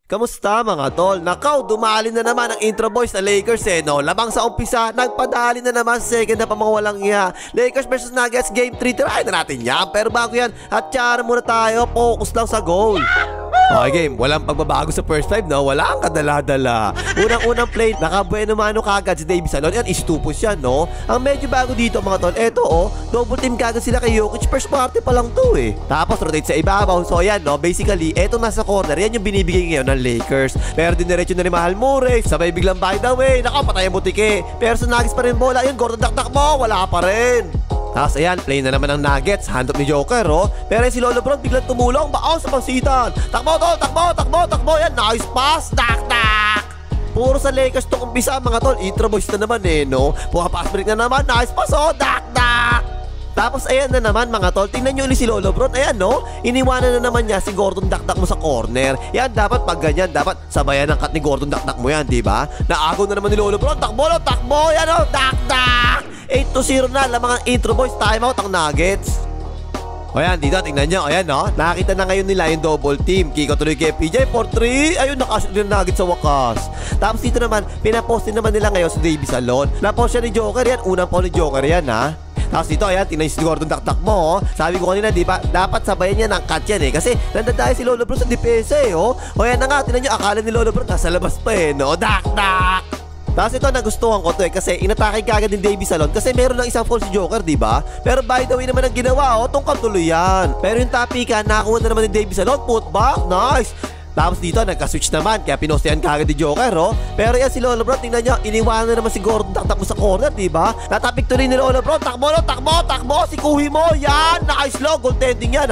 Kamusta mga tol? Nakaw, dumali na naman ang intro boys na Lakers no? Labang sa umpisa, nagpadali na naman sa second na pamawalang iya. Lakers versus Nuggets game 3, tirahin na natin yan. Pero bago yan, hatsyara muna tayo, focus lang sa goal. Okay game, walang pagbabago sa first 5 no? Wala ang kadala-dala. Unang-unang play, nakabueno mano kagad si Davis Alon. Yan, isitupos yan no? Ang medyo bago dito mga tol, eto double team kagad sila kay Jokic. First party pa lang to Tapos rotate sa ibabaw. So yan no, basically, eto nasa corner. Yan yung binibigay ngayon ng Lakers. Pero diniretso na ni Mahal Murray. Sabay biglang by the way, nakapatay ang butike. Pero sa Nuggets pa rin bola. Yun, Gordon dakdak mo, wala pa rin. Tapos ayan, play na naman ng Nuggets. Hand up ni Joker Pero si Lolo Bron biglang tumulong. Baon sa pansitan. Takbo tol, takbo. Yan, nice pass. Dak. Puro sa Lakers tong umpisa mga tol. Intro boys na naman no. Pass break na naman. Nice pass dak. Tapos ayan na naman mga tol. Tingnan nyo ulit si Lolo Bron. Ayan no. Iniwanan na naman niya si Gordon dakdak mo sa corner. Yan, dapat pag ganyan, dapat sabayan ng cut ni Gordon dakdak mo yan, diba? Naagaw na naman ni Lolo Bron. Takbo. Yan dak. 8-0 na lamang ang intro boys. Timeout ang Nuggets. O yan, dito tingnan nyo. Ayan no, nakita na ngayon nila yung double team. Kiko tuloy kay PJ for 3. Ayun, nakashoot yung Nuggets sa wakas. Tapos dito naman, pinapost din naman nila ngayon si Davis Alon. Napost siya ni Joker yan. Unang po ni Joker yan Tapos dito, ayan, tingnan si Gordon dakdak mo Sabi ko kanina, di ba, dapat sabayan niya ng cut yan kasi nandadayo si Lolo Bron sa depensa O yan na nga, tingnan nyo, akala ni Lolo Bron nasa labas pa no, dak. Tapos ito, nagustuhan ko to kasi inatake kagad din Davis Alon kasi meron lang isang fall si Joker, di ba? Pero by the way naman ang ginawa, tungkol tuloy yan. Pero yung tapikan, nakakuha na naman ni Davis Alon, put back, nice. Tapos dito, nagka-switch naman, kaya pinostehan kagad ni Joker Pero yan si Lolo Bron, tingnan nyo, iniwanan na naman si Gordon dakdak mo sa corner, di ba? Natapik tuloy ni Lolo Bron, takbo, si Kuhi mo, yan, nice low, goaltending yan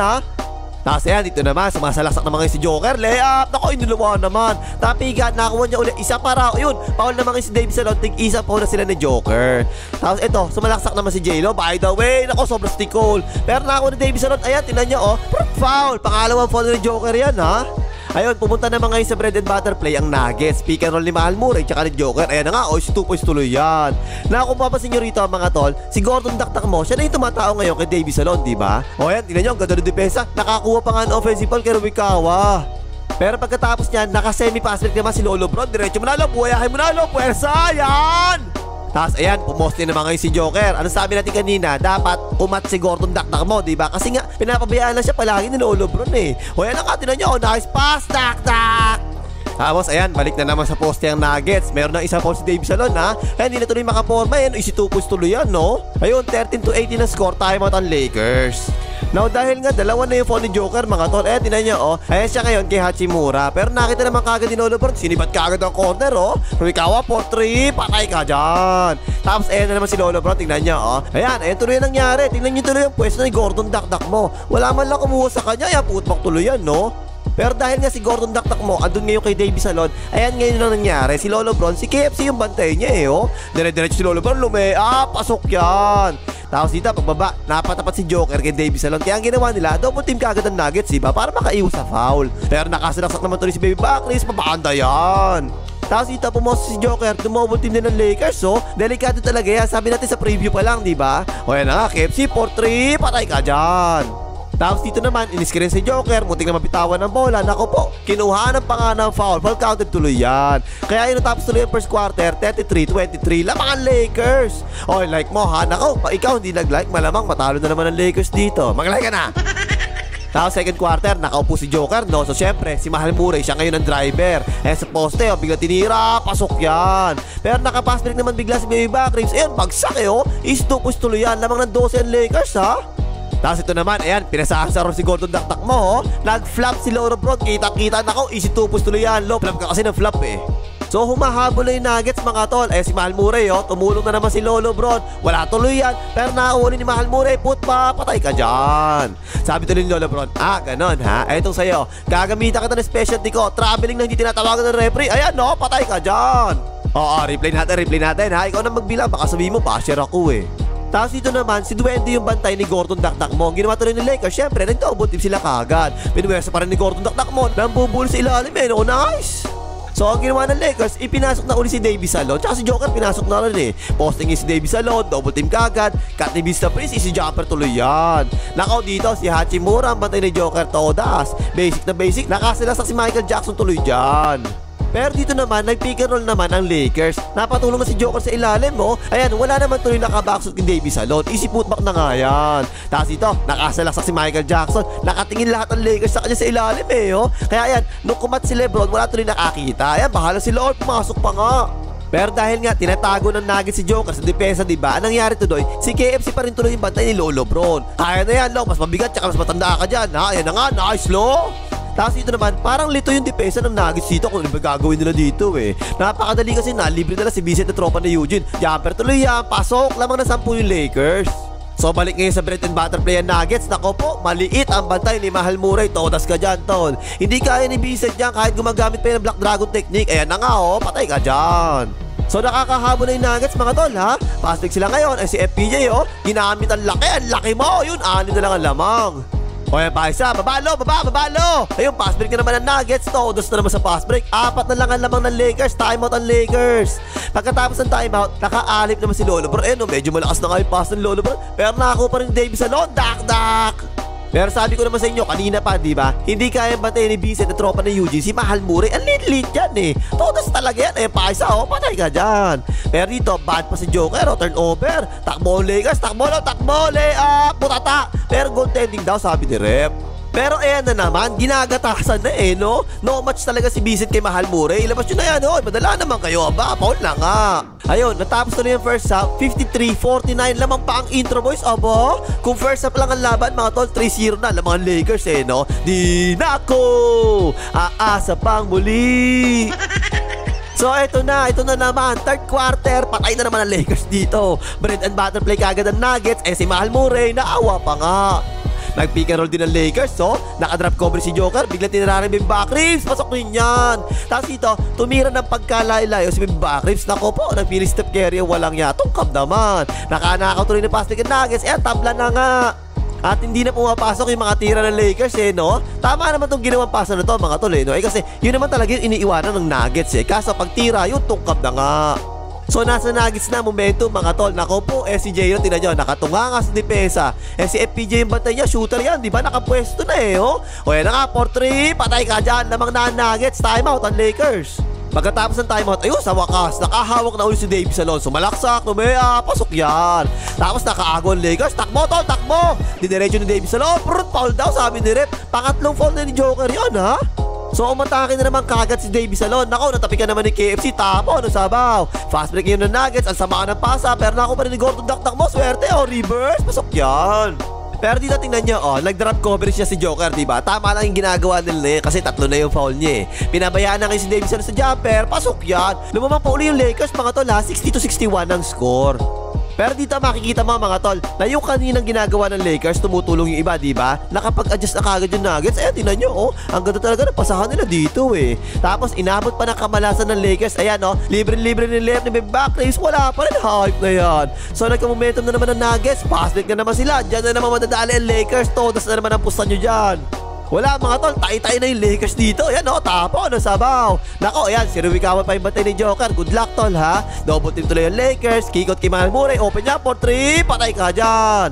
Tapos ayan, dito naman, sumasalaksak naman ngayon si Joker. Layup, nako, inulawa naman. Tapigan, nakakuha niya ulit. Isa para, yun, foul naman ngayon si Davis Alon. Isa foul na sila ni Joker. Tapos ito, sumalaksak naman si J-Lo. By the way, nako, sobrang stikol. Pero nakakuha ni Davis Alon. Ayan, tingnan niya foul. Pangalawang foul ni Joker yan Ayun, pumunta naman ngayon sa bread and butter play ang Nuggets. Pick and roll ni Mahal Murray tsaka ni Joker. Ayan na nga, si 2 points tuloy yan. Kung papasin nyo rito mga tol, si Gordon dakdak mo, siya na yung tumatao ngayon kay Davis Alon, diba? O yan, tingnan nyo, ang ganda ng depensa. Nakakuha pa nga ng offensive foul kay Ruikawa. Pero pagkatapos niyan, naka-semi-pass break naman si Lolo Bron. Diretso mo na lang, buhayahin mo na lang, puwersa, yan! Tapos ayan, pumoste naman ngayon si Joker. Ano sabi natin kanina? Dapat umat si Gordon dakdak mo, diba? Kasi nga, pinapabayaan lang siya palagi ni Lolo Bron O yan ang katinan nyo, nice pass, dakdak! Tapos ayan, balik na naman sa poste ang Nuggets. Meron na isang foul si Davis Alon Kaya hindi na tuloy makaporma yan. Isi 2 points tuloy yan Ayun, 13-18 na score, timeout ang Lakers. Now dahil nga dalawa na yung foul ni Joker mga tol, tinan nyo ayan siya ngayon kay Hachimura. Pero nakita naman kagad ni Lolo Bron, sinibat kagad ang corner Ruikawa for 3, patay ka dyan. Tapos ayan na naman si Lolo Bron, tingnan nyo ayan tuloy ang nangyari. Tingnan nyo tuloy ang pwesto ni Gordon dakdak mo. Wala man lang kumuha sa kanya, ayan putbak tuloy yan Pero dahil nga si Gordon dakdak mo andun ngayon kay Davis Alon, ayan ngayon lang nangyari. Si Lolo Bron, si KFC yung bantay niya Dire-diretso si Lolo Bron, pasok yan. Tapos dito, pagbaba, napatapat si Joker kay Davis Alon. Kaya ang ginawa nila, double team kagad ang Nuggets, diba? Para makaiwas sa foul. Pero nakasalaksak naman tuloy si Baby Backlis, papaanda yan. Tapos dito, pumosto si Joker, dumouble team din ng Lakers, delikado talaga yan. Sabi natin sa preview pa lang, diba? O yan na nga, KFC, 4-3, patay ka dyan. Tapos dito naman, iniskrin si Joker, muntik na mapitawan ng bola. Nako po, kinuha ng panganang foul, foul counted tuloy yan. Kaya yun natapos tuloy yung first quarter, 33-23, lamang ang Lakers. O, like mo nako, ikaw hindi nag-like, malamang matalo na naman ang Lakers dito. Mag-like ka na. Tapos second quarter, nakaupo si Joker So syempre, si Mahal Murray, siya ngayon ang driver. Sa poste, bigla tinira, pasok yan. Pero nakapass break naman bigla si Baby Backrims. Ayan, bagsak Istupos tuloy yan, lamang ng 12 ang Lakers Tapos ito naman, ayan, pinasasaro si Gordon dakdak mo Nag-flop si Lolo Bron, kita-kita nako, easy 2 points tuloy yan. Flop ka kasi ng flop So humahabol na yung Nuggets mga tol. Si Mahal Murray tumulong na naman si Lolo Bron. Wala tuloy yan, pero nakahuli ni Mahal Murray. Patay ka dyan. Sabi tuloy ni Lolo Bron, ganon Etong sa'yo, gagamitan kita ng specialty ko. Traveling na hindi tinatawagan ng referee. Ayan patay ka dyan. Replay natin Ikaw na magbilang, baka sabihin mo, basher ako Tapos dito naman, si Duende yung bantay ni Gordon dakdak mo. Ang ginawa tuloy ni Lakers, syempre, nag-double team sila kagad. Pinuwersa pa rin ni Gordon dakdak mo. Nambubul sa ilalim nice. So ang ginawa ng Lakers, ipinasok na uli si Davis Salon, tsaka si Joker pinasok na rin Posting si Davis Salon, double team kagad, cut ni Vista Prince, si Jumper tuloy yan. Nakaw dito si Hachimura, ang bantay ni Joker todas. Basic na basic, nakasilasak si Michael Jackson tuloy dyan. Pero dito naman, nag-pick and roll naman ang Lakers. Napatulong na si Joker sa ilalim Ayan, wala naman tuloy nakabackshot ni Davis Salon. Easy putback na nga yan. Tapos dito, nakasalaksak si Michael Jackson. Nakatingin lahat ng Lakers sa kanya sa ilalim Kaya ayan, nung kumat si Lebron, wala tuloy nakakita. Ayan, bahala si Lord, pumasok pa nga. Pero dahil nga tinatago ng Nuggets si Joker sa depensa, diba? Anong nangyari tuloy? Si KFC pa rin tuloy yung bantay ni Lolo Bron. Kaya na yan, mas mabigat tsaka mas matanda ka dyan, ha? Ayan na nga, nice, Lo! Tapos dito naman, parang lito yung depensa ng Nuggets dito kung ano ba gagawin nila dito Napakadali kasi libre nila si Vincent na tropa ni Eugene. Jumper tuloy yan, pasok, lamang na 10 yung Lakers. So balik ngayon sa bread and butter play ang Nuggets. Nako po, maliit ang bantay ni Mahal Murray. Todas ka dyan, tol. Hindi kaya ni Vincent dyan kahit gumagamit pa yung Black Dragon technique. Ayan na nga patay ka dyan. So nakakahabol na yung Nuggets mga tol, ha? Fast break sila ngayon. Si FPJ ginamit ang laki mo. Yun, 6 na lang ang lamang. O yan pa isa, babalo. Ayun, fast break na naman ng Nuggets. Todos na naman sa fast break. 4 na lang ang lamang ng Lakers. Timeout ang Lakers. Pagkatapos ng timeout, naka-alip naman si Lolo Bron. Medyo malakas na nga yung pass ng Lolo Bron. Pero nakakuha pa rin Davis Salon. Dak. Pero sabi ko naman sa inyo kanina pa, di ba? Hindi kayang bantayan ni Vincent na tropa ng Eugene si Mahal Murray. Ang lit yan Todos talaga yan. Pa isa patay ka dyan. Pero dito, bad pa si Joker turnover. Takbo ang Lakers, takbo, layup, putata. Pero goaltending daw sabi ni Rep. Pero ayan na naman, ginagatasan na No match talaga si Vincent kay Mahal Murray. Ilabas nyo na yan madala naman kayo. Foul na nga. Ayun, natapos na yung first half. 53-49, lamang pa ang intro boys. Kung first half lang ang laban mga tol, 3-0 na lamang ang Lakers Di nako, aasa pang muli. So ito na naman, third quarter, patay na naman ang Lakers dito. Bread and butter play kagad ang Nuggets. Si Mahal Murray, naawa pa nga. Nag-pick and roll din ng Lakers Naka-drop cover si Joker. Bigla tinararin yung back ribs. Pasok rin yan. Tapos dito, tumira ng pagkalayo-layo si back ribs. Nako po, nagpili Steph Curry. Walang tungkab naman. Naka-nakaw tuloy ng pass ng Nuggets. Tabla na nga. At hindi na pumapasok yung mga tira ng Lakers Tama naman itong ginawang pasa na to mga tol kasi yun naman talaga yung iniiwanan ng Nuggets Kaso pag tira, yung tungkab na nga. So nasa Nuggets na momentum mga tol. Nako po, si J-Ro, tinan nyo, nakatunga nga sa depensa. Si FPJ yung bantay niya, shooter yan, di ba? Nakapwesto na O yan na nga, 4-3, patay ka dyan. Lamang na Nuggets, timeout ang Lakers. Pagkatapos ng timeout, ayun, sa wakas, nakahawak na ulit si Davis Salon. Sumalaksak, pasok yan. Tapos nakaago ang Lakers, takbo tol, takbo. Didiretso ni Davis Salon, foul daw, sabi ni Rep. Pangatlong foul na ni Joker yan, ha? So umatake na naman kagad si Davis Salon. Nako, natapikan naman ni KFC. Tapo, sabaw. Fast break yun ng Nuggets. Ang sama ng pasa. Pero nako pa rin ni Gordon Dakdak mo. Swerte, reverse. Pasok yan. Pero dito tingnan nyo, nag-drop coverage niya si Joker, diba? Tama lang yung ginagawa nila kasi 3 na yung foul niya Pinabayaan na kayo si Davis Salon sa jumper. Pasok yan. Lumamang pa uli yung Lakers mga tol 60-61 ang score. Pero dito makikita mo mga tol na yung kaninang ginagawa ng Lakers tumutulong yung iba, diba? Nakapag-adjust na kagad yung Nuggets. Tingnan nyo, ang ganda talaga ng pasahan nila dito Tapos inabot pa ng kamalasan ng Lakers. Ayan libre-libre ni left ni back race. Wala pa rin, hype na yan. So nagka-momentum na naman ng Nuggets. Fast break na naman sila. Diyan na naman madadali ang Lakers. Todas na naman ang pusta nyo dyan. Wala mga tol, tay-tay na yung Lakers dito. Ayan tapo, sabaw. Nako, ayan, si Ruikawa pa yung bantay ni Joker. Good luck tol ha. Double team tuloy yung Lakers. Kikot kay Mahal Murray. Open niya, 4-3. Patay ka dyan.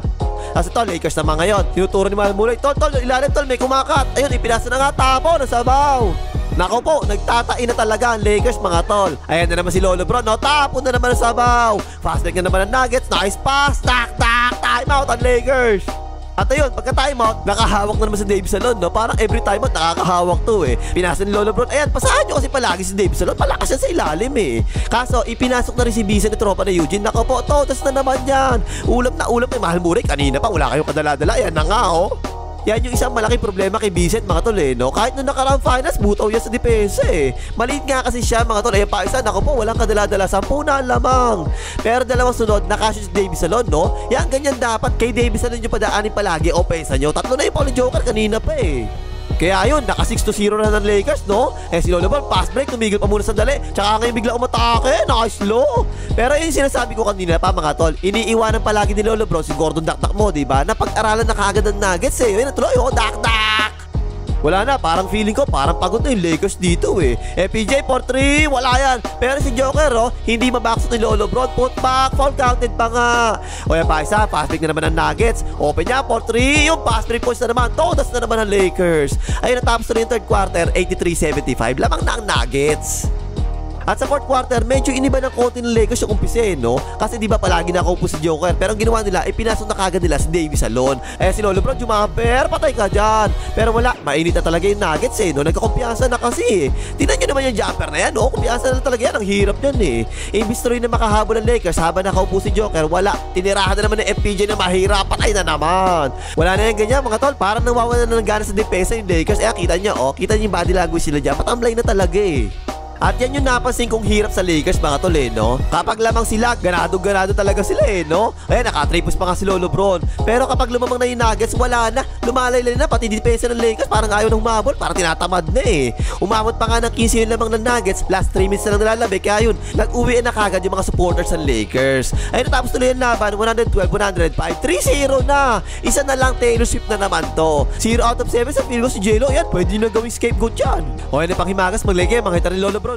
Kasi tol, Lakers naman ngayon. Tinuturo ni Mahal Murray. Tol, ilalim tol, may kumakat. Ayun, ipinasa na nga, tapo, sabaw. Nako po, nagtatain na talaga ang Lakers mga tol. Ayan na naman si Lolo Bron, tapo na naman ang sabaw. Fast break na naman ang Nuggets. Nice pass, time out ang Lakers. At ayun, pagka-timeout, nakahawak na naman si Davis Salon, Parang every timeout nakakahawak to Pinasa ni Lolo Bron. Ayan, pasahan nyo kasi palagi si Davis Salon. Malakas yan sa ilalim Kaso, ipinasok na rin si Vincent na tropa na Eugene. Nako po, totas na naman yan. Ulam na ulam Mahal Murray. Kanina pa, wala kayong kadala-dala. Ayan na nga Yan yung isang malaking problema kay Vincent mga tol Kahit nung nakaraang finals, butaw yan sa depensa Maliit nga kasi siya mga tol. Ayan pa isa, nako po, walang kadala-dala, 10 na lamang. Pero dalawang sunod, nakashoot si Davis Salon Yan, ganyan dapat. Kay Davis Salon yung padaanin palagi. Opensa nyo, 3 na yung Paul Joker kanina pa Kaya yun, naka 6-0 na ng Lakers si Lolo Bron, fast break, tumigil pa muna sandali. Tsaka ngayon bigla umatake, nice low. Pero yung sinasabi ko kanina pa mga tol, iniiwanan palagi ni Lolo Bron si Gordon Dakdak mo, diba? Na pag-aralan na kaagad ng Nuggets Yun na tuloy, Dakdak. Wala na, parang feeling ko parang pagod na yung Lakers dito eh. FPJ for 3, wala yan. Pero si Joker hindi mabaksot ni Lolo Bron. Put back, foul counted pa nga. O yan pa isa, fast break na naman ng Nuggets. Open niya for 3, yung fast break points na naman. Todas na naman ng Lakers. Ayun, natapos na yung third quarter, 83-75. Lamang na ang Nuggets. At sa fourth quarter, medyo iniba ng konti ng Lakers yung umpisa no? Kasi di ba palagi nakaupo si Joker. Pero ang ginawa nila, pinasok na kagad nila si Davis Salon. Si Lolo Bron jumamper, patay ka dyan. Pero wala, mainit na talaga yung Nuggets no? Nagkakumpiyansa na kasi Tingnan nyo naman yung jumper na yan kumpiyansa na talaga yan, ang hirap yan Imbis tuloy na makahabol ng Lakers habang nakaupo si Joker, wala, tinirahan na naman ng FPJ na mahirap, patay na naman. Wala na yung ganyan mga tol, parang nawawalan na ng gana sa depensa yung Lakers. Kita nyo kita nyo yung body language sila dyan, patamlay na talaga At yan yung napansin kong hirap sa Lakers mga tol no? Kapag lamang sila, ganado-ganado talaga sila no? Ayan, nakatripos pa nga si Lolo Bron. Pero kapag lumamang na yung Nuggets, wala na. Lumalaylay na, pati depensa ng Lakers parang ayaw na humabol, parang tinatamad na Umabot pa nga ng 15 yung lamang ng Nuggets, last 3 minutes na lang nilalabi. Kaya yun, nag-uwi na kagad yung mga supporters ng Lakers. Ayun, natapos tuloy yung laban, 112-105, 3-0 na. Isa na lang, Taylor Swift na naman to. 0 out of 7 sa field goal si J-Lo. Yan, pwede nyo na gawing scapegoat yan. O yan, panghimagas, maglagay, makita rin Lolo Bron.